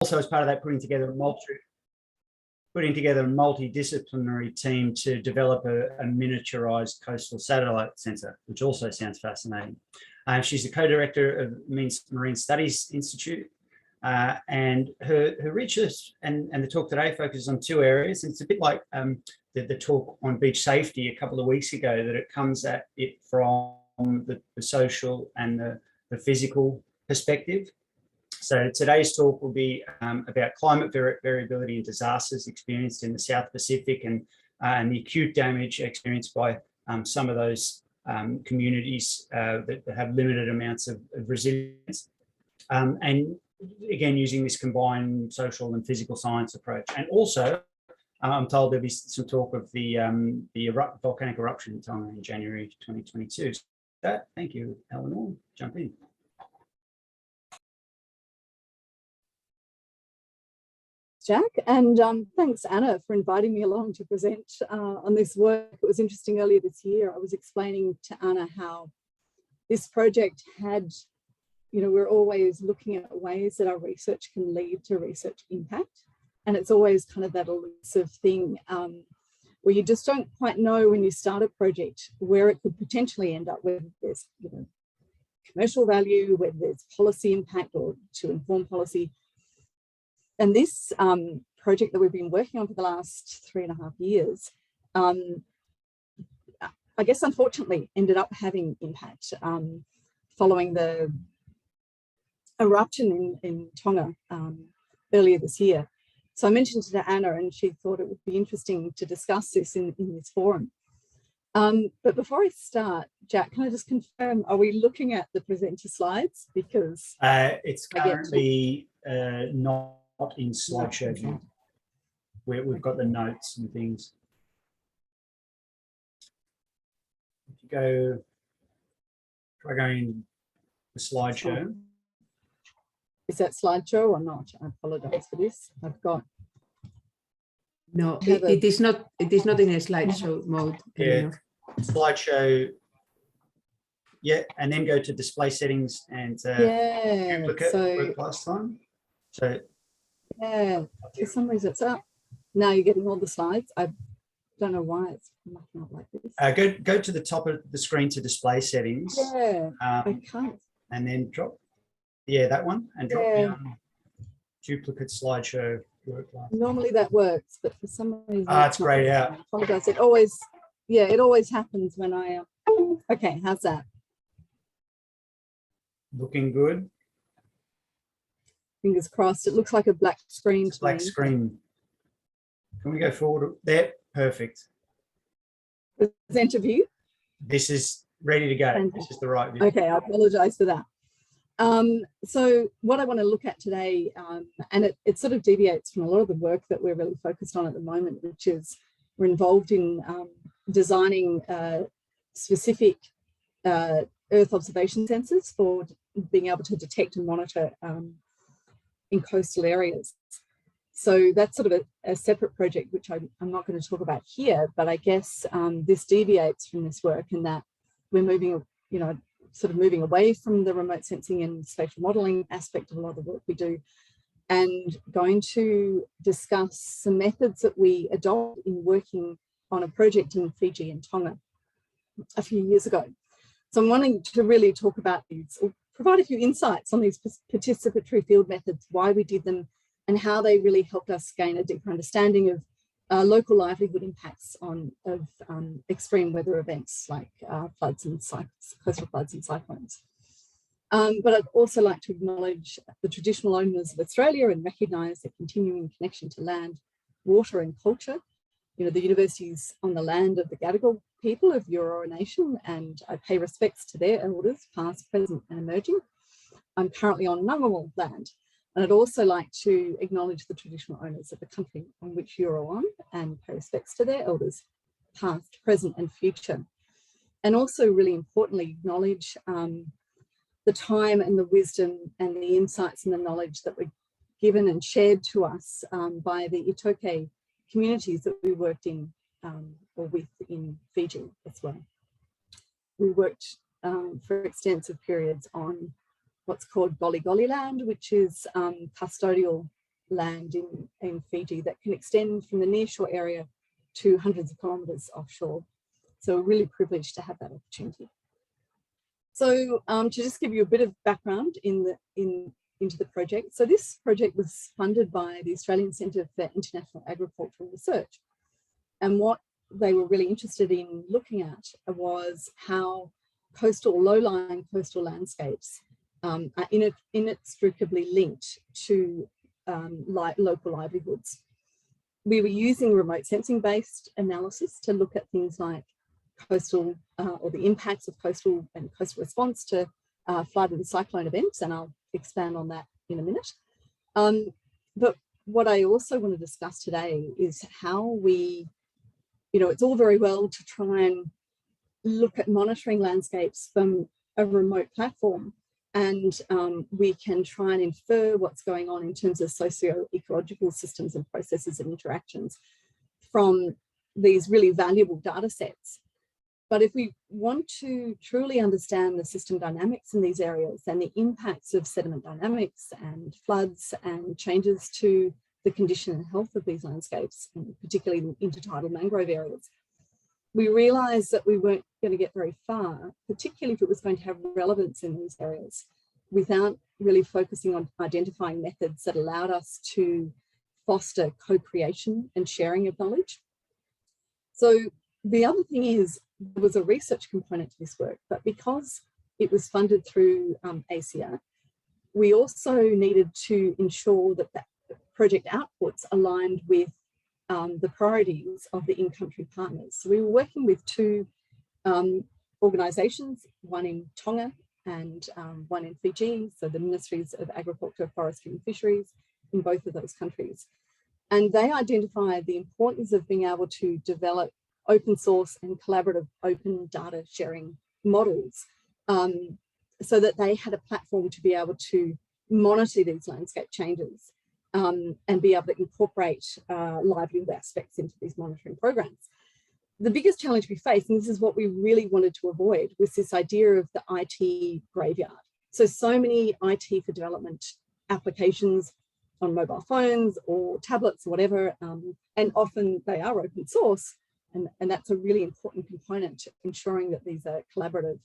also, as part of that, putting together a multidisciplinary team to develop a miniaturized coastal satellite sensor, which also sounds fascinating. She's the co-director of Marine Studies Institute, and her research and the talk today focuses on two areas. And it's a bit like the talk on beach safety a couple of weeks ago, that it comes at it from the social and the physical perspective. So today's talk will be about climate variability and disasters experienced in the South Pacific, and the acute damage experienced by some of those communities that have limited amounts of resilience. And again, using this combined social and physical science approach. And also, I'm told there'll be some talk of the volcanic eruption in Tonga in January 2022. So thank you, Eleanor. Jump in. Jack, and thanks, Anna, for inviting me along to present on this work. It was interesting earlier this year. I was explaining to Anna how this project had, we're always looking at ways that our research can lead to research impact. And it's always kind of that elusive thing where you just don't quite know when you start a project where it could potentially end up, whether there's commercial value, whether there's policy impact or to inform policy. And this project that we've been working on for the last 3.5 years, I guess, unfortunately, ended up having impact following the eruption in Tonga earlier this year. So I mentioned it to Anna, and she thought it would be interesting to discuss this in this forum. But before I start, Jack, can I just confirm, are we looking at the presenter slides? Because it's currently not in slideshow view. We've got the notes and things. If you go, try going the slideshow. Is that slideshow or not? I apologize for this. I've got. No, it is not. It is not in a slideshow mode. Yeah, slideshow. Yeah, and then go to display settings and duplicate work last time. So. Yeah, for some reason it's up. Now you're getting all the slides. I don't know why it's mucking up like this. Go to the top of the screen to display settings. Yeah, I can't. And then drop, that one, and drop down duplicate slideshow work. Normally that works, but for some reason it's grayed out. I apologize. It always happens when I. Okay, how's that? Looking good. Fingers crossed. It looks like a black screen. Black screen. Can we go forward? There, perfect. Presenter view. This is ready to go. Fantastic. This is the right view. Okay, I apologize for that. So what I want to look at today, and it sort of deviates from a lot of the work that we're really focused on at the moment, which is we're involved in designing specific Earth observation sensors for being able to detect and monitor in coastal areas. So that's sort of a separate project, which I'm not going to talk about here, but I guess this deviates from this work in that we're moving, sort of moving away from the remote sensing and spatial modeling aspect of a lot of the work we do, and going to discuss some methods that we adopt in working on a project in Fiji and Tonga a few years ago. So I'm wanting to really talk about these, or provide a few insights on these participatory field methods, why we did them, and how they really helped us gain a deeper understanding of local livelihood impacts of extreme weather events like floods and coastal floods and cyclones. But I'd also like to acknowledge the traditional owners of Australia and recognise their continuing connection to land, water and culture. The universities on the land of the Gadigal people of Eora Nation, and I pay respects to their elders, past, present and emerging. I'm currently on Ngunnawal land, and I'd also like to acknowledge the traditional owners of the country on which you're on, and pay respects to their elders, past, present and future. And also really importantly, acknowledge the time and the wisdom and the insights and the knowledge that were given and shared to us by the Itoke communities that we worked in or with in Fiji as well. We worked for extensive periods on what's called Goli Goli land, which is custodial land in Fiji that can extend from the nearshore area to hundreds of kilometres offshore. So we're really privileged to have that opportunity. So to just give you a bit of background into the project. So this project was funded by the Australian Centre for International Agricultural Research. And what they were really interested in looking at was how low-lying coastal landscapes are inextricably linked to local livelihoods. We were using remote sensing-based analysis to look at things like coastal or the impacts of coastal and coastal response to flood and cyclone events, and I'll expand on that in a minute. But what I also want to discuss today is how we, it's all very well to try and look at monitoring landscapes from a remote platform, and we can try and infer what's going on in terms of socio-ecological systems and processes and interactions from these really valuable data sets. But if we want to truly understand the system dynamics in these areas and the impacts of sediment dynamics and floods and changes to the condition and health of these landscapes, and particularly the intertidal mangrove areas, we realized that we weren't going to get very far, particularly if it was going to have relevance in these areas, without really focusing on identifying methods that allowed us to foster co-creation and sharing of knowledge. So the other thing is, there was a research component to this work, but because it was funded through ACR, we also needed to ensure that the project outputs aligned with the priorities of the in-country partners. So we were working with two organisations, one in Tonga and one in Fiji, so the Ministries of Agriculture, Forestry and Fisheries in both of those countries. And they identified the importance of being able to develop open source and collaborative open data sharing models so that they had a platform to be able to monitor these landscape changes and be able to incorporate livelihood aspects into these monitoring programs. The biggest challenge we faced, and this is what we really wanted to avoid, was this idea of the IT graveyard. So many IT for development applications on mobile phones or tablets or whatever, and often they are open source. And that's a really important component to ensuring that these are collaborative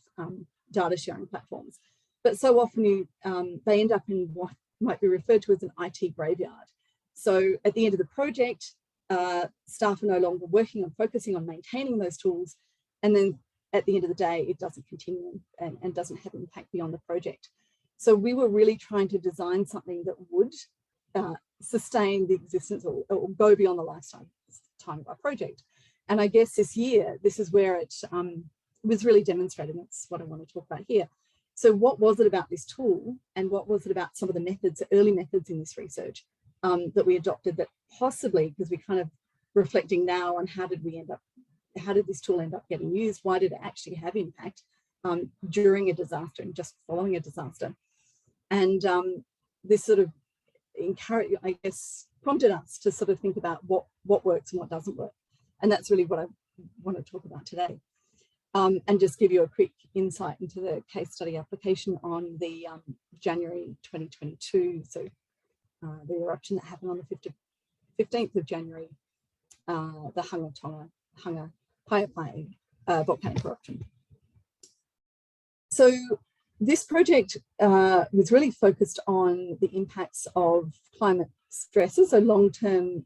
data sharing platforms. But so often they end up in what might be referred to as an IT graveyard. So at the end of the project, staff are no longer working on focusing on maintaining those tools. And then at the end of the day, it doesn't continue and doesn't have impact beyond the project. So we were really trying to design something that would sustain the existence or go beyond the lifetime of our project. And I guess this year, this is where it was really demonstrated. That's what I want to talk about here. So what was it about this tool, and what was it about some of the methods, early methods in this research that we adopted that possibly, because we're kind of reflecting now on how did this tool end up getting used? Why did it actually have impact during a disaster and just following a disaster? And this sort of prompted us to sort of think about what works and what doesn't work. And that's really what I want to talk about today. And just give you a quick insight into the case study application on the January 2022. So the eruption that happened on the 15th of January, the Hunga Tonga Hunga Haapal volcanic eruption. So this project was really focused on the impacts of climate stresses, so long-term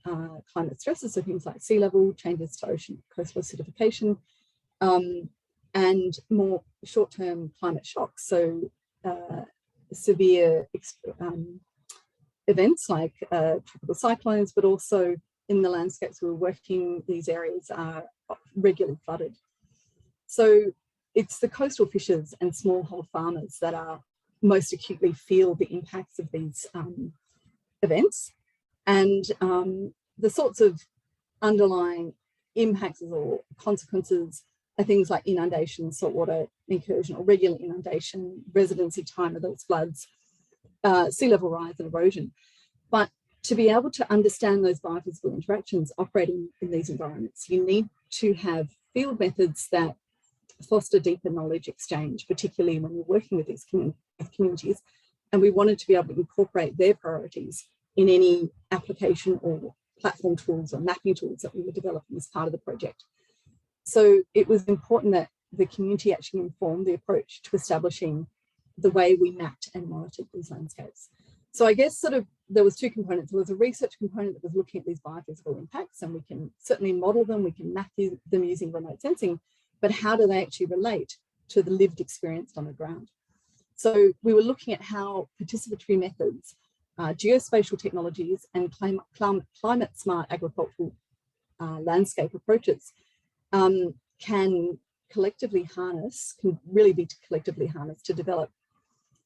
climate stresses, so things like sea level, changes to ocean coastal acidification, and more short-term climate shocks, so severe events like tropical cyclones, but also in the landscapes we were working, these areas are regularly flooded. So it's the coastal fishers and smallhold farmers that are most acutely feel the impacts of these events, and the sorts of underlying impacts or consequences are things like inundation, saltwater incursion or regular inundation, residency time of those floods, sea level rise and erosion. But to be able to understand those biophysical interactions operating in these environments, you need to have field methods that foster deeper knowledge exchange, particularly when you're working with these communities. And we wanted to be able to incorporate their priorities in any application or platform tools or mapping tools that we were developing as part of the project. So it was important that the community actually informed the approach to establishing the way we mapped and monitored these landscapes. So I guess sort of there was two components. There was a research component that was looking at these biophysical impacts, and we can certainly model them, we can map them using remote sensing, but how do they actually relate to the lived experience on the ground? So we were looking at how participatory methods, geospatial technologies, and climate smart agricultural landscape approaches can really be collectively harnessed to develop,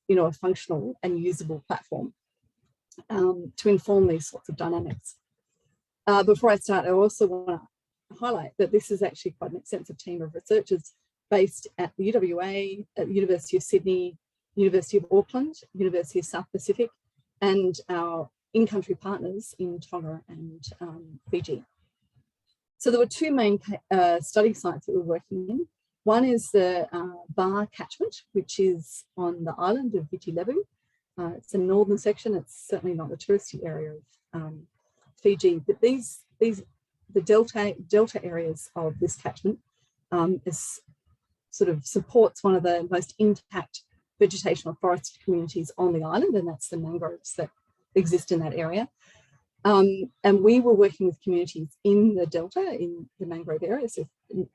a functional and usable platform to inform these sorts of dynamics. Before I start, I also want to highlight that this is actually quite an extensive team of researchers based at the UWA, at the University of Sydney, University of Auckland, University of South Pacific, and our in-country partners in Tonga and Fiji. So there were two main study sites that we're working in. One is the Bar catchment, which is on the island of Viti. It's a northern section. It's certainly not the touristy area of Fiji, but the delta areas of this catchment sort of supports one of the most intact vegetational forest communities on the island, and that's the mangroves that exist in that area. And we were working with communities in the delta, in the mangrove area, so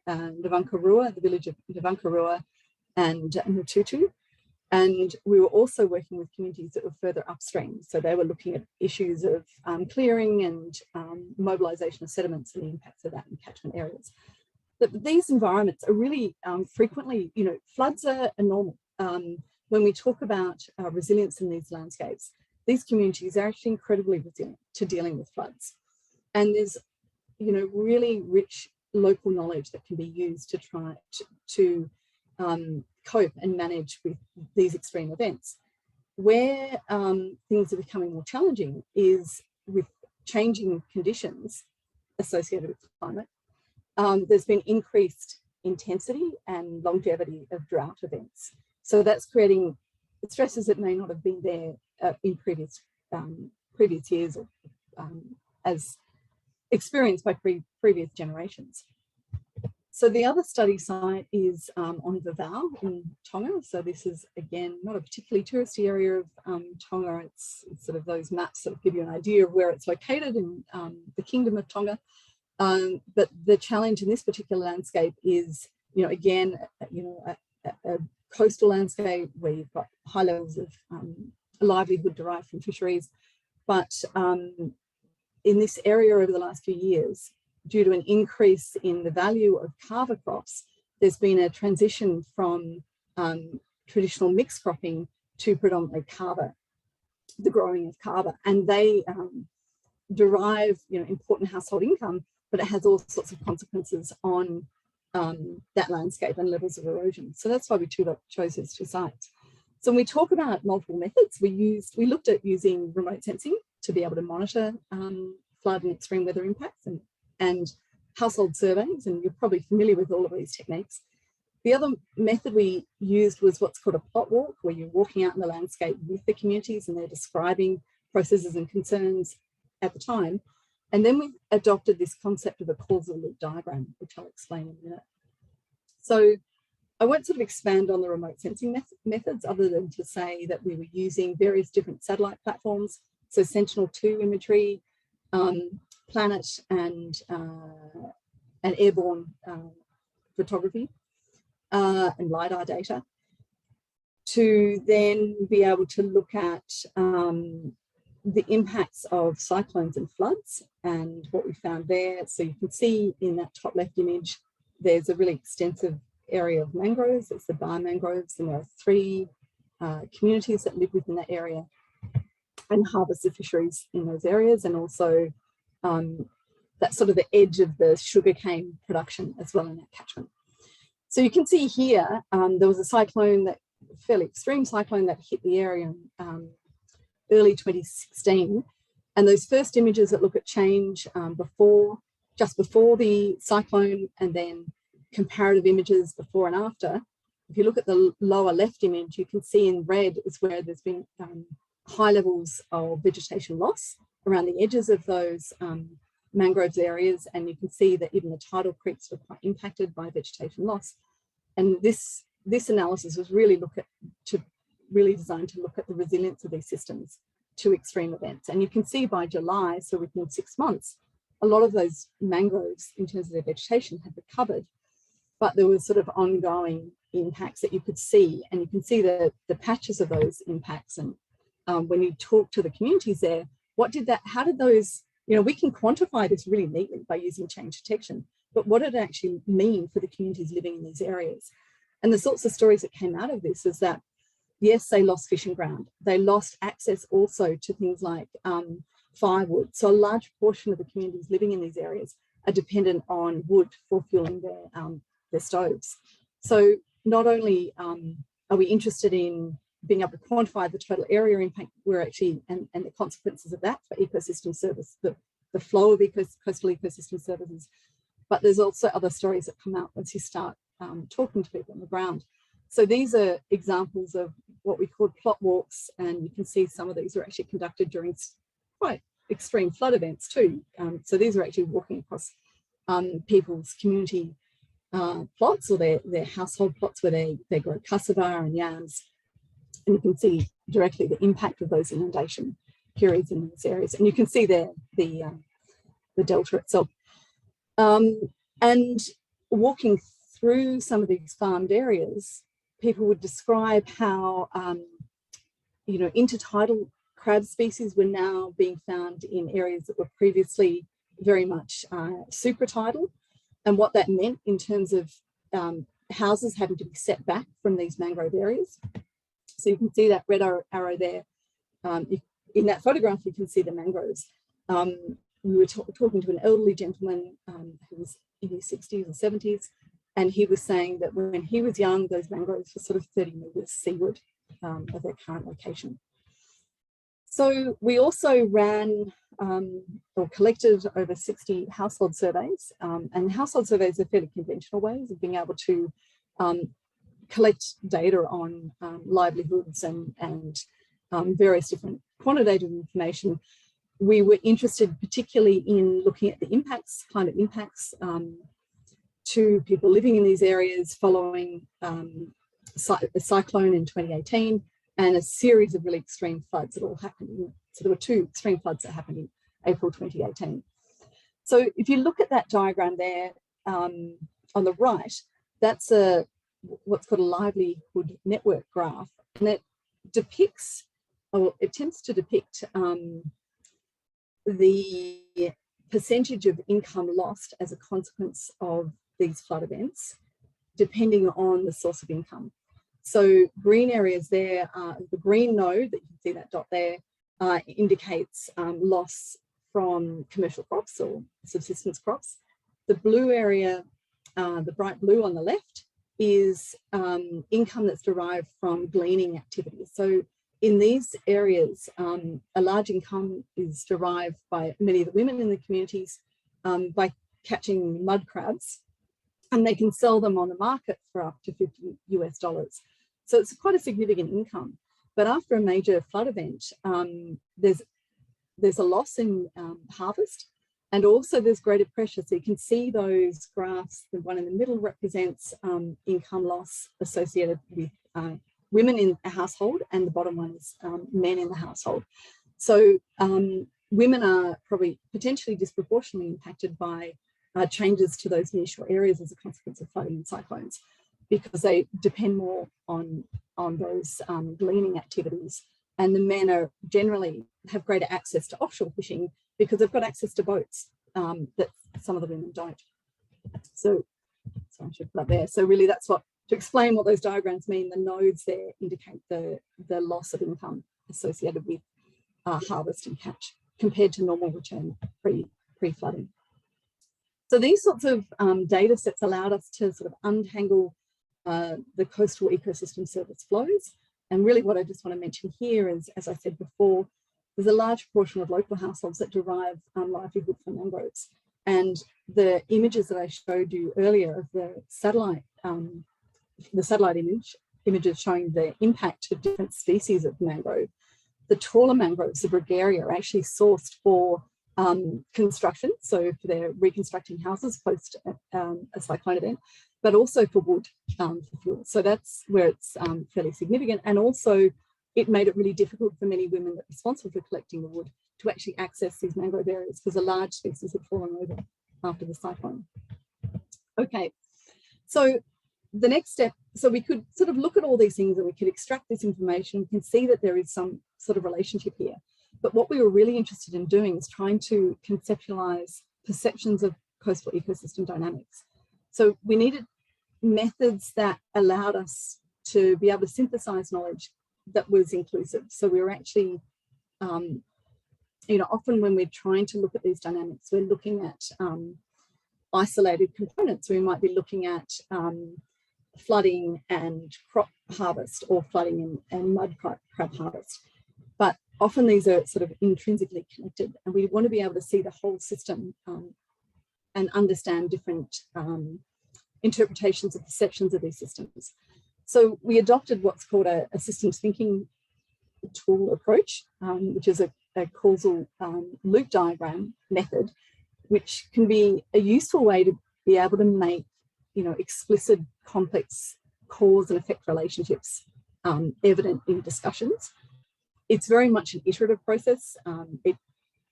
Navankarua, the village of Navankarua and Mututu. And we were also working with communities that were further upstream. So they were looking at issues of clearing and mobilization of sediments and the impacts of that in catchment areas. But these environments are really frequently, floods are normal. When we talk about resilience in these landscapes, these communities are actually incredibly resilient to dealing with floods. And there's, really rich local knowledge that can be used to try to cope and manage with these extreme events. Where things are becoming more challenging is with changing conditions associated with climate. There's been increased intensity and longevity of drought events. So that's creating stresses that may not have been there in previous years or as experienced by previous generations. So the other study site is on Vavau in Tonga. So this is, again, not a particularly touristy area of Tonga. It's sort of those maps that give you an idea of where it's located in the Kingdom of Tonga. But the challenge in this particular landscape is, again, a coastal landscape where you've got high levels of livelihood derived from fisheries. But in this area over the last few years, due to an increase in the value of CUAVA crops, there's been a transition from traditional mixed cropping to predominantly CUAVA, the growing of CUAVA. And they derive, important household income, but it has all sorts of consequences on that landscape and levels of erosion. So that's why we chose those two sites. So when we talk about multiple methods, we looked at using remote sensing to be able to monitor flood and extreme weather impacts and household surveys, and you're probably familiar with all of these techniques. The other method we used was what's called a plot walk, where you're walking out in the landscape with the communities and they're describing processes and concerns at the time. And then we adopted this concept of a causal loop diagram, which I'll explain in a minute. So I won't sort of expand on the remote sensing methods other than to say that we were using various different satellite platforms. So Sentinel-2 imagery, planet and airborne photography and LiDAR data, to then be able to look at the impacts of cyclones and floods and what we found there. So you can see in that top left image, there's a really extensive area of mangroves. It's the bar mangroves, and there are 3 communities that live within that area and harvest the fisheries in those areas, and also that's sort of the edge of the sugarcane production as well in that catchment. So you can see here, there was a cyclone, that fairly extreme cyclone that hit the area in early 2016. And those first images that look at change just before the cyclone, and then comparative images before and after. If you look at the lower left image, you can see in red is where there's been high levels of vegetation loss around the edges of those mangroves areas, and you can see that even the tidal creeks were quite impacted by vegetation loss. And this analysis was really designed to look at the resilience of these systems to extreme events. And you can see by July, so within 6 months, a lot of those mangroves in terms of their vegetation had recovered, but there was sort of ongoing impacts that you could see, and you can see the patches of those impacts. And when you talk to the communities there, how did those, we can quantify this really neatly by using change detection, but what did it actually mean for the communities living in these areas? And the sorts of stories that came out of this is that, yes, they lost fishing ground. They lost access also to things like firewood. So a large portion of the communities living in these areas are dependent on wood for fueling their stoves. So not only are we interested in being able to quantify the total area impact, we're actually, and the consequences of that for ecosystem service, the flow of coastal ecosystem services, but there's also other stories that come out once you start talking to people on the ground. So these are examples of what we call plot walks, and you can see some of these were actually conducted during quite extreme flood events too. So these are actually walking across people's community plots, or their household plots where they grow cassava and yams. And you can see directly the impact of those inundation periods in these areas. And you can see there the delta itself. And walking through some of these farmed areas, people would describe how, intertidal crab species were now being found in areas that were previously very much supratidal, and what that meant in terms of houses having to be set back from these mangrove areas. So you can see that red arrow there. In that photograph, you can see the mangroves. We were talking to an elderly gentleman who was in his 60s or 70s, and he was saying that when he was young, those mangroves were sort of 30 metres seaward of their current location. So we also ran or collected over 60 household surveys, and household surveys are fairly conventional ways of being able to collect data on livelihoods and various different quantitative information. We were interested particularly in looking at the impacts, climate impacts to people living in these areas following a cyclone in 2018 and a series of really extreme floods that all happened. So there were 2 extreme floods that happened in April 2018. So if you look at that diagram there on the right, that's what's called a livelihood network graph, and it depicts, or it attempts to depict the percentage of income lost as a consequence of these flood events, depending on the source of income. So green areas there, the green node that you can see that dot there indicates loss from commercial crops or subsistence crops. The blue area, the bright blue on the left, is income that's derived from gleaning activities. So in these areas, a large income is derived by many of the women in the communities by catching mud crabs, and they can sell them on the market for up to $50 US. So it's quite a significant income. But after a major flood event, there's a loss in harvest, and also there's greater pressure. So you can see those graphs. The one in the middle represents income loss associated with women in a household, and the bottom one is men in the household. So women are probably potentially disproportionately impacted by changes to those nearshore areas as a consequence of flooding and cyclones, because they depend more on those gleaning activities. And the men are generally have greater access to offshore fishing because they've got access to boats that some of the women don't. So I should put up there. So really that's what, to explain what those diagrams mean, the nodes there indicate the loss of income associated with harvest and catch compared to normal return pre-flooding. So these sorts of data sets allowed us to sort of untangle the coastal ecosystem service flows. And really what I just want to mention here is, as I said before, there's a large portion of local households that derive livelihood from mangroves. And the images that I showed you earlier of the satellite images showing the impact of different species of mangrove the taller mangroves, the gregaria, are actually sourced for construction, so for their reconstructing houses post a cyclone event, but also for wood for fuel. So that's where it's fairly significant. And also it made it really difficult for many women that were responsible for collecting the wood to actually access these mangrove areas because a large species had fallen over after the cyclone. Okay, so the next step, so we could sort of look at all these things and we could extract this information. We can see that there is some sort of relationship here. But what we were really interested in doing is trying to conceptualize perceptions of coastal ecosystem dynamics. So we needed methods that allowed us to be able to synthesize knowledge that was inclusive. So we were actually, you know, often when we're trying to look at these dynamics, we're looking at isolated components. We might be looking at flooding and crop harvest, or flooding and mud crab harvest. But often these are sort of intrinsically connected, and we want to be able to see the whole system and understand different interpretations and perceptions of these systems. So we adopted what's called a systems thinking tool approach, which is a causal loop diagram method, which can be a useful way to be able to make, you know, explicit complex cause and effect relationships evident in discussions. It's very much an iterative process. It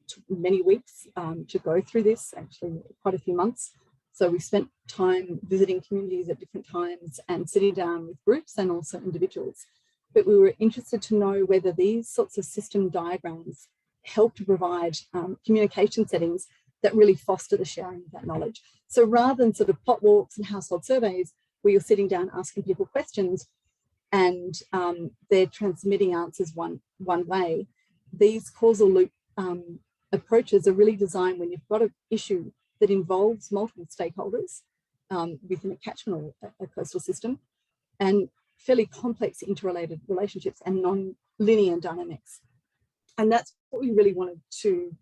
took many weeks to go through this, actually quite a few months. So we spent time visiting communities at different times and sitting down with groups and also individuals. But we were interested to know whether these sorts of system diagrams help to provide communication settings that really foster the sharing of that knowledge. So rather than sort of plot walks and household surveys, where you're sitting down asking people questions and they're transmitting answers one way, these causal loop approaches are really designed when you've got an issue that involves multiple stakeholders within a catchment or a coastal system, and fairly complex interrelated relationships and non-linear dynamics. And that's what we really wanted to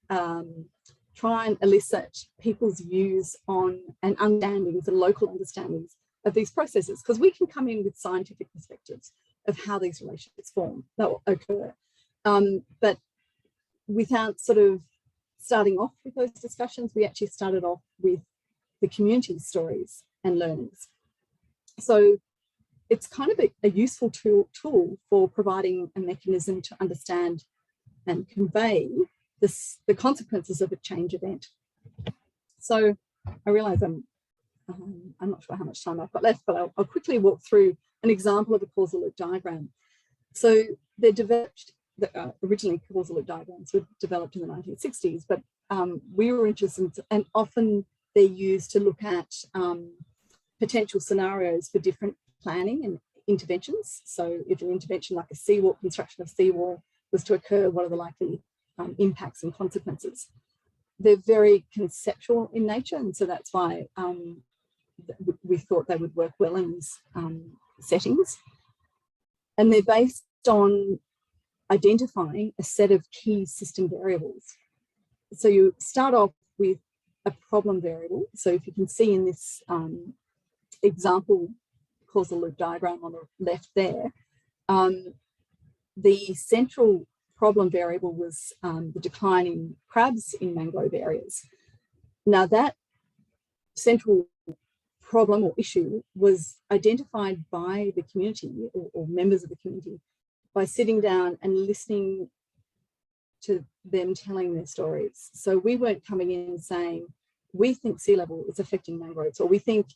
try and elicit people's views on and understandings and local understandings of these processes, because we can come in with scientific perspectives of how these relationships form, that will occur. But without sort of starting off with those discussions, we actually started off with the community stories and learnings. So it's kind of a useful tool for providing a mechanism to understand and convey the consequences of a change event. So I realize I'm not sure how much time I've got left, but I'll quickly walk through an example of a causal loop diagram. So they're developed, originally causal loop diagrams were developed in the 1960s, but we were interested, and often they're used to look at potential scenarios for different planning and interventions. So if an intervention like a seawall, construction of seawall was to occur, what are the likely impacts and consequences? They're very conceptual in nature, and so that's why we thought they would work well in these settings. And they're based on identifying a set of key system variables. So you start off with a problem variable. So if you can see in this example causal loop diagram on the left there, the central problem variable was the decline in crabs in mangrove areas. Now that central problem or issue was identified by the community or members of the community by sitting down and listening to them telling their stories. So we weren't coming in saying, we think sea level is affecting mangroves, or we think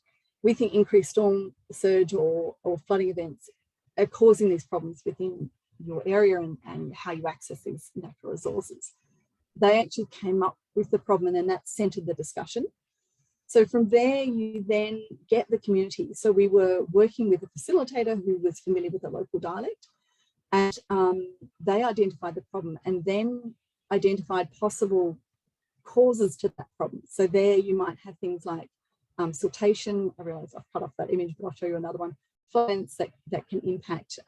increased storm surge or flooding events are causing these problems within your area and how you access these natural resources. They actually came up with the problem, and then that centered the discussion. So from there, you then get the community. So we were working with a facilitator who was familiar with the local dialect, and they identified the problem and then identified possible causes to that problem. So there you might have things like siltation. I realize I've cut off that image, but I'll show you another one. Floods that can impact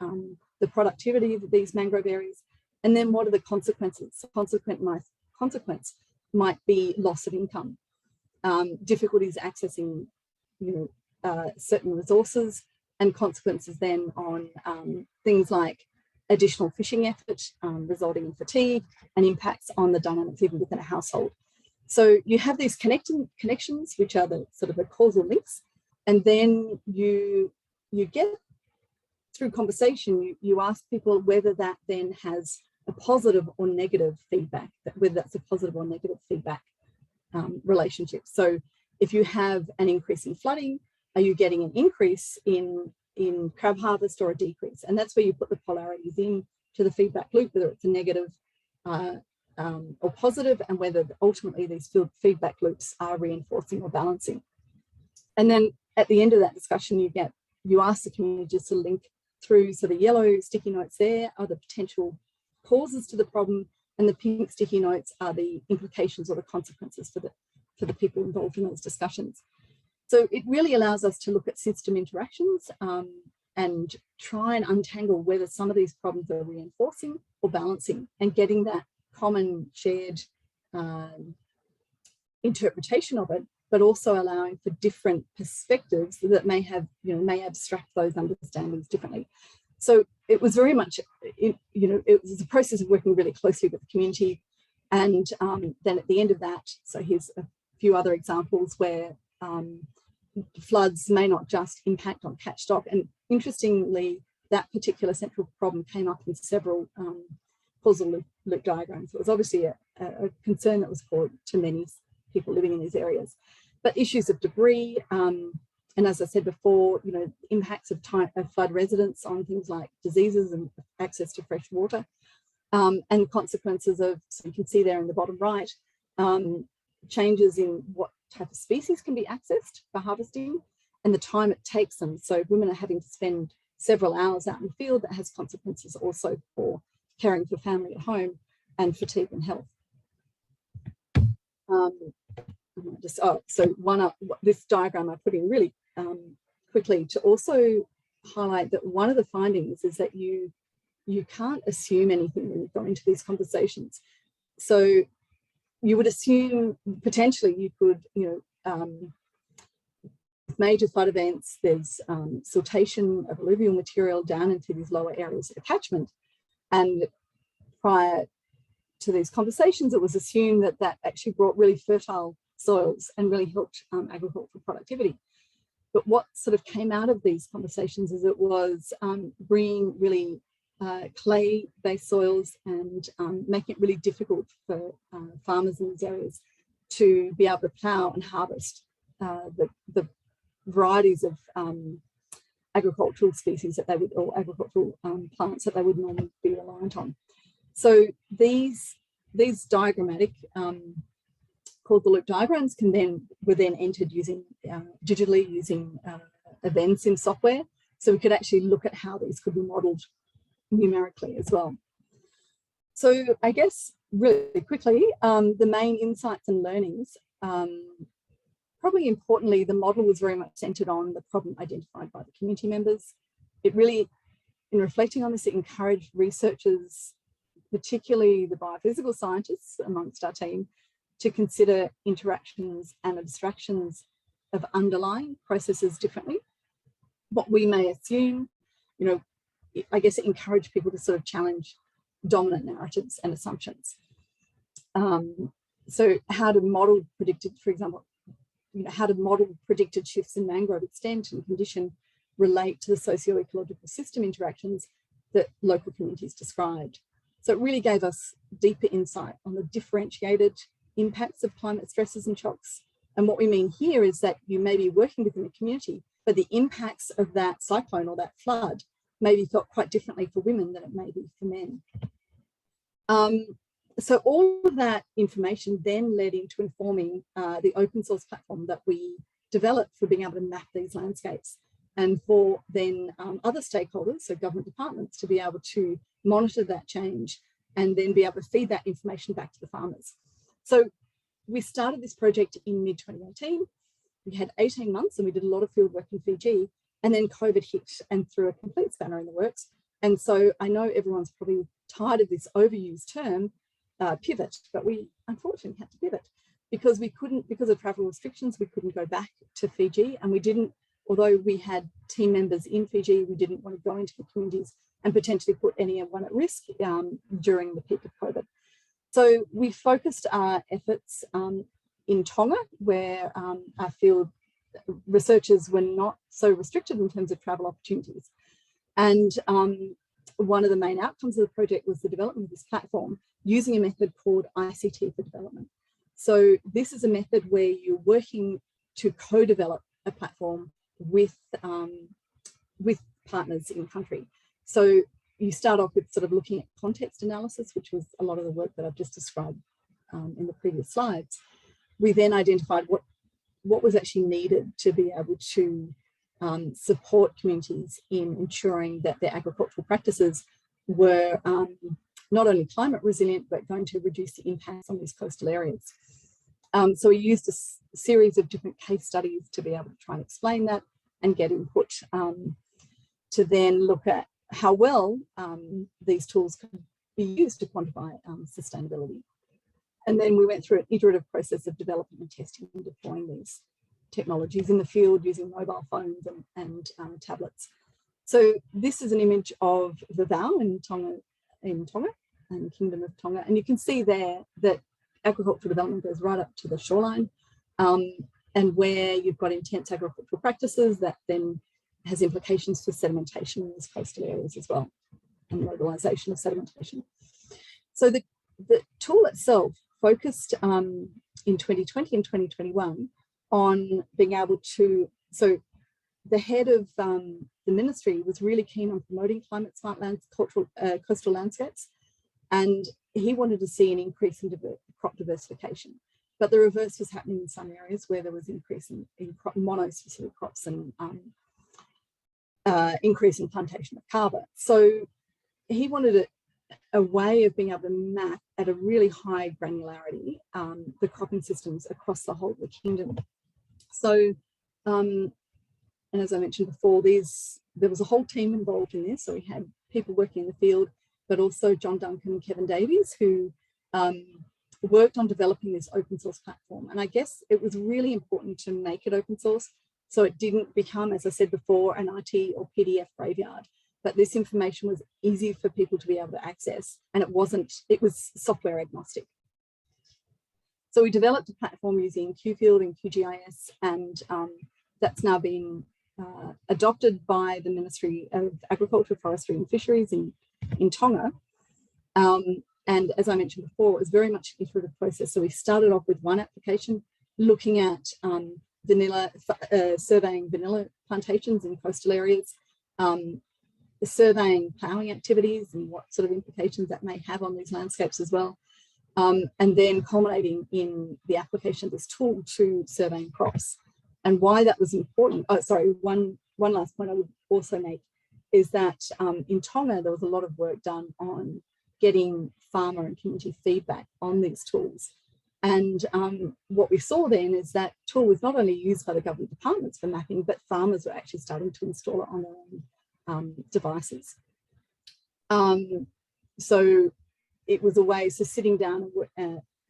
the productivity of these mangrove areas. And then what are the consequences? So consequence might be loss of income, difficulties accessing certain resources, and consequences then on things like additional fishing effort resulting in fatigue, and impacts on the dynamics even within a household. So you have these connections, which are the sort of the causal links, and then you get through conversation, you ask people whether that then has a positive or negative feedback, whether that's a positive or negative feedback relationship. So if you have an increase in flooding, are you getting an increase in crab harvest or a decrease? And that's where you put the polarities in to the feedback loop, whether it's a negative or positive, and whether ultimately these feedback loops are reinforcing or balancing. And then at the end of that discussion, you ask the community just to link through. So the yellow sticky notes there are the potential causes to the problem, and the pink sticky notes are the implications or the consequences for the people involved in those discussions. So it really allows us to look at system interactions and try and untangle whether some of these problems are reinforcing or balancing, and getting that common shared interpretation of it, but also allowing for different perspectives that may have, may abstract those understandings differently. So it was very much, it was a process of working really closely with the community. And then at the end of that, so here's a few other examples where floods may not just impact on catch stock. And interestingly, that particular central problem came up in several causal loop diagrams. It was obviously a concern that was core to many people living in these areas. But issues of debris, and as I said before, impacts of flood residents on things like diseases and access to fresh water, and consequences of, so you can see there in the bottom right, changes in what type of species can be accessed for harvesting and the time it takes them. So women are having to spend several hours out in the field. That has consequences also for caring for family at home and fatigue and health. This diagram I put in really quickly to also highlight that one of the findings is that you can't assume anything when you go into these conversations. So you would assume potentially you could, major flood events, there's siltation of alluvial material down into these lower areas of the catchment. And prior to these conversations, it was assumed that that actually brought really fertile soils and really helped agricultural productivity. But what sort of came out of these conversations is it was bringing really clay-based soils and making it really difficult for farmers in these areas to be able to plough and harvest the varieties of agricultural species that they would, or agricultural plants that they would normally be reliant on. So these diagrammatic causal loop diagrams were then entered using digitally using events in software, so we could actually look at how these could be modelled numerically as well. So I guess really quickly, the main insights and learnings, probably importantly, the model was very much centred on the problem identified by the community members. It really, in reflecting on this, it encouraged researchers, particularly the biophysical scientists amongst our team, to consider interactions and abstractions of underlying processes differently. What we may assume, I guess it encouraged people to sort of challenge dominant narratives and assumptions. So how to model predicted, for example, how to model predicted shifts in mangrove extent and condition relate to the socio-ecological system interactions that local communities described. So it really gave us deeper insight on the differentiated impacts of climate stresses and shocks. And what we mean here is that you may be working within a community, but the impacts of that cyclone or that flood may be felt quite differently for women than it may be for men. So all of that information then led into informing the open source platform that we developed for being able to map these landscapes, and for then other stakeholders, so government departments, to be able to monitor that change and then be able to feed that information back to the farmers. So we started this project in mid-2018. We had 18 months and we did a lot of field work in Fiji, and then COVID hit and threw a complete spanner in the works. And so I know everyone's probably tired of this overused term, pivot, but we unfortunately had to pivot because we couldn't, because of travel restrictions, we couldn't go back to Fiji, and we didn't, although we had team members in Fiji, we didn't want to go into the communities and potentially put anyone at risk during the peak of COVID. So we focused our efforts in Tonga, where our field researchers were not so restricted in terms of travel opportunities. And one of the main outcomes of the project was the development of this platform using a method called ICT for development. So this is a method where you're working to co-develop a platform with partners in country. So you start off with sort of looking at context analysis, which was a lot of the work that I've just described in the previous slides. We then identified what was actually needed to be able to support communities in ensuring that their agricultural practices were not only climate resilient, but going to reduce the impacts on these coastal areas. So we used a series of different case studies to be able to try and explain that and get input to then look at how well these tools could be used to quantify sustainability. And then we went through an iterative process of developing and testing and deploying these technologies in the field using mobile phones and tablets. So this is an image of Vavau in Tonga and Kingdom of Tonga. And you can see there that agricultural development goes right up to the shoreline, and where you've got intense agricultural practices that then has implications for sedimentation in these coastal areas as well, and mobilization of sedimentation. So the tool itself focused in 2020 and 2021 on being able to, so the head of the ministry was really keen on promoting climate smart coastal landscapes, and he wanted to see an increase in crop diversification. But the reverse was happening in some areas where there was increase in mono-specific crops and increase in plantation of CUAVA. So he wanted a way of being able to map at a really high granularity the cropping systems across the whole of the kingdom. So, and as I mentioned before, there was a whole team involved in this. So we had people working in the field, but also John Duncan and Kevin Davies, who worked on developing this open source platform. And I guess it was really important to make it open source, so it didn't become, as I said before, an IT or PDF graveyard, but this information was easy for people to be able to access, and it was software agnostic. So we developed a platform using QField and QGIS, and that's now been adopted by the Ministry of Agriculture, Forestry and Fisheries in Tonga. And as I mentioned before, it was very much an iterative process. So we started off with one application looking at surveying vanilla plantations in coastal areas, surveying ploughing activities and what sort of implications that may have on these landscapes as well. And then culminating in the application of this tool to surveying crops. And why that was important, one last point I would also make is that in Tonga, there was a lot of work done on getting farmer and community feedback on these tools. And what we saw then is that tool was not only used by the government departments for mapping, but farmers were actually starting to install it on their own devices. So it was a way, so sitting down,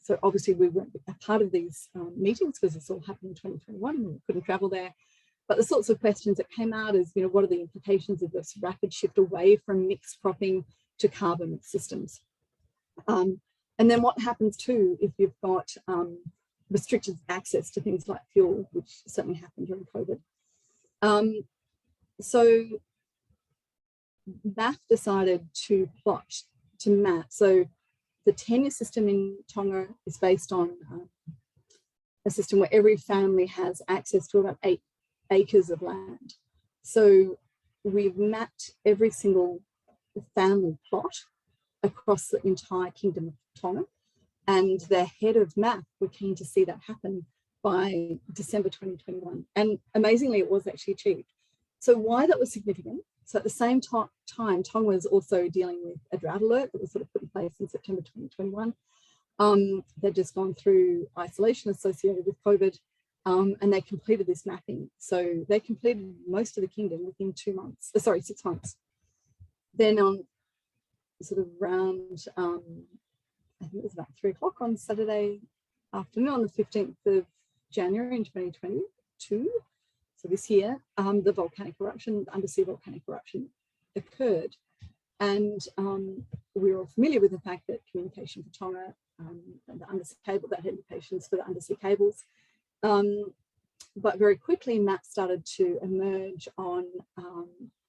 so obviously we weren't a part of these meetings because this all happened in 2021 and we couldn't travel there. But the sorts of questions that came out is, what are the implications of this rapid shift away from mixed cropping to carbon systems? And then what happens too if you've got restricted access to things like fuel, which certainly happened during COVID. So MAF decided to map. So the tenure system in Tonga is based on a system where every family has access to about 8 acres of land. So we've mapped every single family plot across the entire Kingdom of Tonga, and the head of MAP were keen to see that happen by December 2021. And amazingly, it was actually achieved. So why that was significant? So at the same time, Tonga was also dealing with a drought alert that was sort of put in place in September 2021. They'd just gone through isolation associated with COVID, and they completed this mapping. So they completed most of the kingdom within 6 months. Then on sort of around, I think it was about 3 o'clock on Saturday afternoon on the 15th of January in 2022. So this year, the undersea volcanic eruption occurred. And we're all familiar with the fact that communication for Tonga, the undersea cable, that had implications for the undersea cables. But very quickly, maps started to emerge on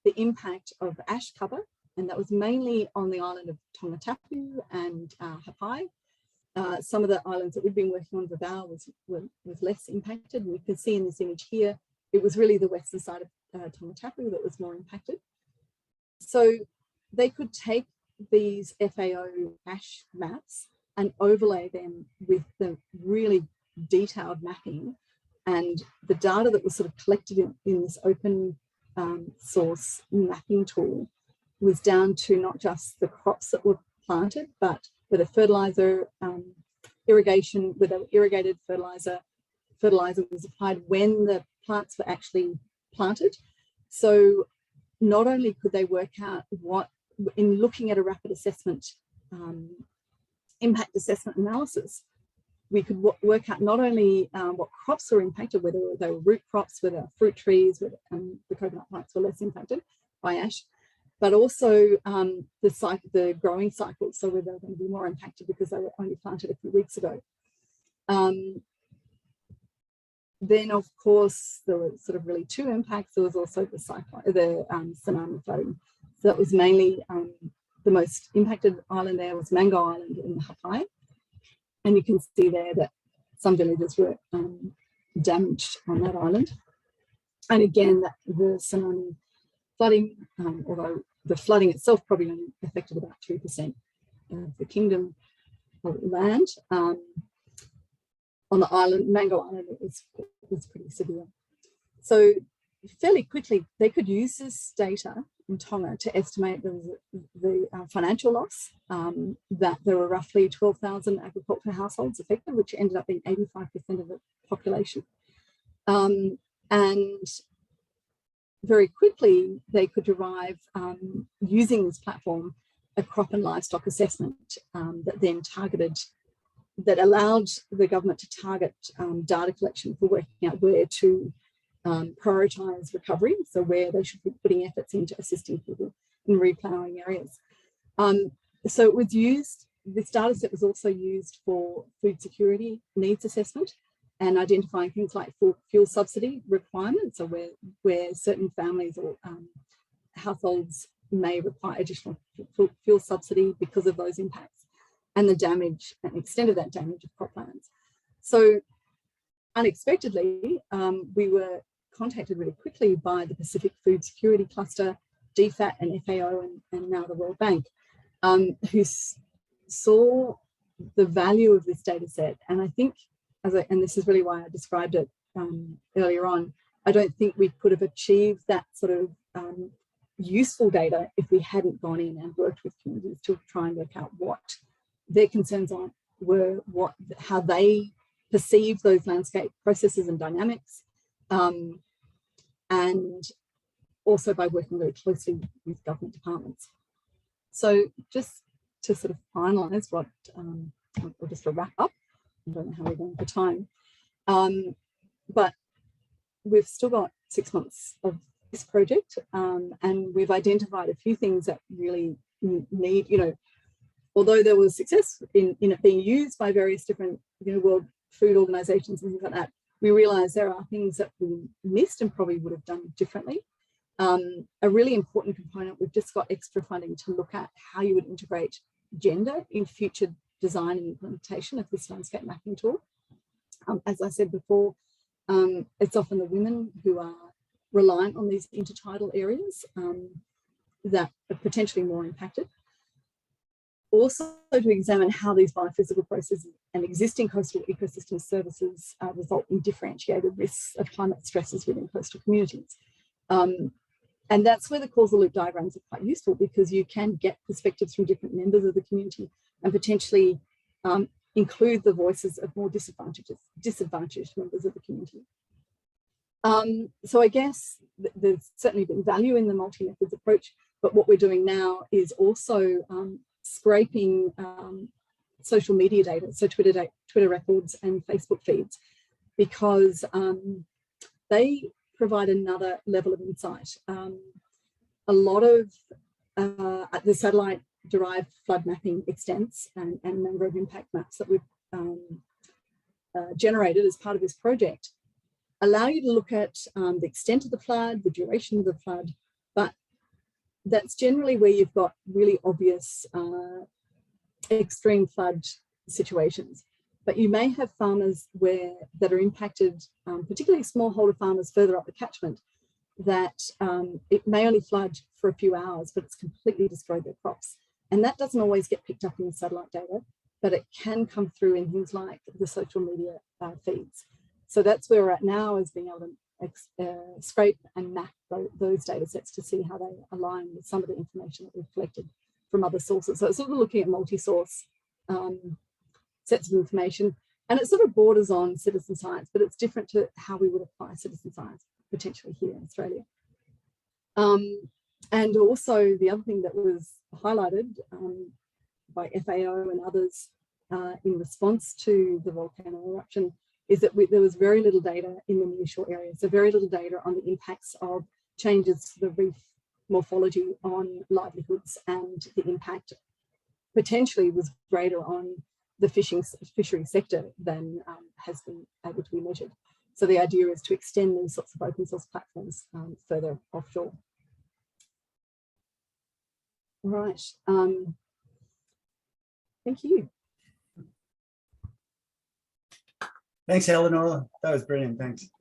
the impact of ash cover, and that was mainly on the island of Tonga Tapu and Hapai. Some of the islands that we've been working on, Vavau was less impacted. And you can see in this image here, it was really the western side of Tonga Tapu that was more impacted. So they could take these FAO ash maps and overlay them with the really detailed mapping, and the data that was sort of collected in this open source mapping tool was down to not just the crops that were planted, but with a fertilizer, irrigation, with an irrigated fertilizer was applied when the plants were actually planted. So not only could they work out what, in looking at a rapid assessment, impact assessment analysis, we could work out not only what crops were impacted, whether they were root crops, whether fruit trees, whether the coconut plants were less impacted by ash, but also the growing cycles, so whether they were going to be more impacted because they were only planted a few weeks ago. Then, of course, there were sort of really two impacts. There was also the tsunami flooding. So that was mainly the most impacted island there was Mango Island in Hapai. And you can see there that some villages were damaged on that island. And again, that the tsunami flooding, although the flooding itself probably only affected about 2% of the kingdom of land. On the island, Mango Island, it was pretty severe. So fairly quickly, they could use this data in Tonga to estimate the financial loss, that there were roughly 12,000 agricultural households affected, which ended up being 85% of the population. And very quickly, they could derive, using this platform, a crop and livestock assessment that then that allowed the government to target data collection for working out where to prioritise recovery, so where they should be putting efforts into assisting people in reploughing areas. So it was used, this data set was also used for food security needs assessment and identifying things like fuel subsidy requirements, so where certain families or households may require additional fuel subsidy because of those impacts, and the damage and extent of that damage of croplands. So unexpectedly, we were contacted really quickly by the Pacific Food Security Cluster, DFAT and FAO, and now the World Bank, who saw the value of this data set. And I think, and this is really why I described it earlier on, I don't think we could have achieved that sort of useful data if we hadn't gone in and worked with communities to try and work out what their concerns were, how they perceive those landscape processes and dynamics, and also by working very closely with government departments. So just to sort of finalise what, or just to wrap up, I don't know how we're going for time, but we've still got 6 months of this project, and we've identified a few things that really need, although there was success in it being used by various different World Food Organizations and things like that, we realized there are things that we missed and probably would have done differently. A really important component, we've just got extra funding to look at how you would integrate gender in future design and implementation of this landscape mapping tool. As I said before, it's often the women who are reliant on these intertidal areas that are potentially more impacted. Also to examine how these biophysical processes and existing coastal ecosystem services result in differentiated risks of climate stresses within coastal communities. And that's where the causal loop diagrams are quite useful, because you can get perspectives from different members of the community and potentially include the voices of more disadvantaged members of the community. So I guess there's certainly been value in the multi-methods approach, but what we're doing now is also scraping social media data, so Twitter records and Facebook feeds, because they provide another level of insight. A lot of the satellite derived flood mapping extents and number of impact maps that we've generated as part of this project allow you to look at the extent of the flood, the duration of the flood, but that's generally where you've got really obvious extreme flood situations. But you may have farmers that are impacted, particularly smallholder farmers further up the catchment, that it may only flood for a few hours, but it's completely destroyed their crops. And that doesn't always get picked up in the satellite data, but it can come through in things like the social media feeds. So that's where we're at now, is being able to scrape and map those data sets to see how they align with some of the information that we've collected from other sources. So it's sort of looking at multi-source sets of information, and it sort of borders on citizen science, but it's different to how we would apply citizen science potentially here in Australia. And also the other thing that was highlighted by FAO and others in response to the volcano eruption is that there was very little data in the nearshore area. So very little data on the impacts of changes to the reef morphology on livelihoods, and the impact potentially was greater on the fishery sector than has been able to be measured. So the idea is to extend these sorts of open source platforms further offshore. All right, thank you. Thanks, Eleanor. That was brilliant. Thanks.